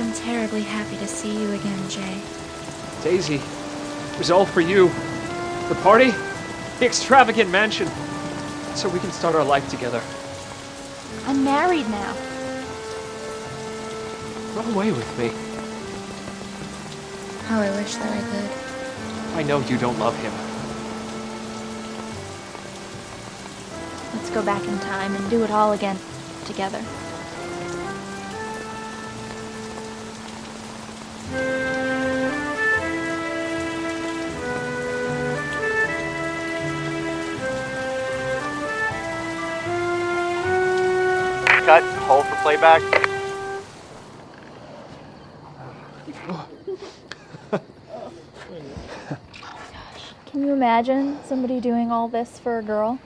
am terribly happy to see you again, Jay. Daisy, it was all for you. The party, the extravagant mansion, so we can start our life together. I'm married now. Run away with me. How I wish that I could. I know you don't love him. Let's go back in time and do it all again, together. Cut, hold for playback. Can you imagine somebody doing all this for a girl?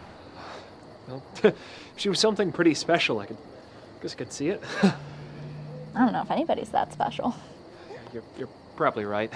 Well, if she was something pretty special, I guess I could see it. I don't know if anybody's that special. You're probably right.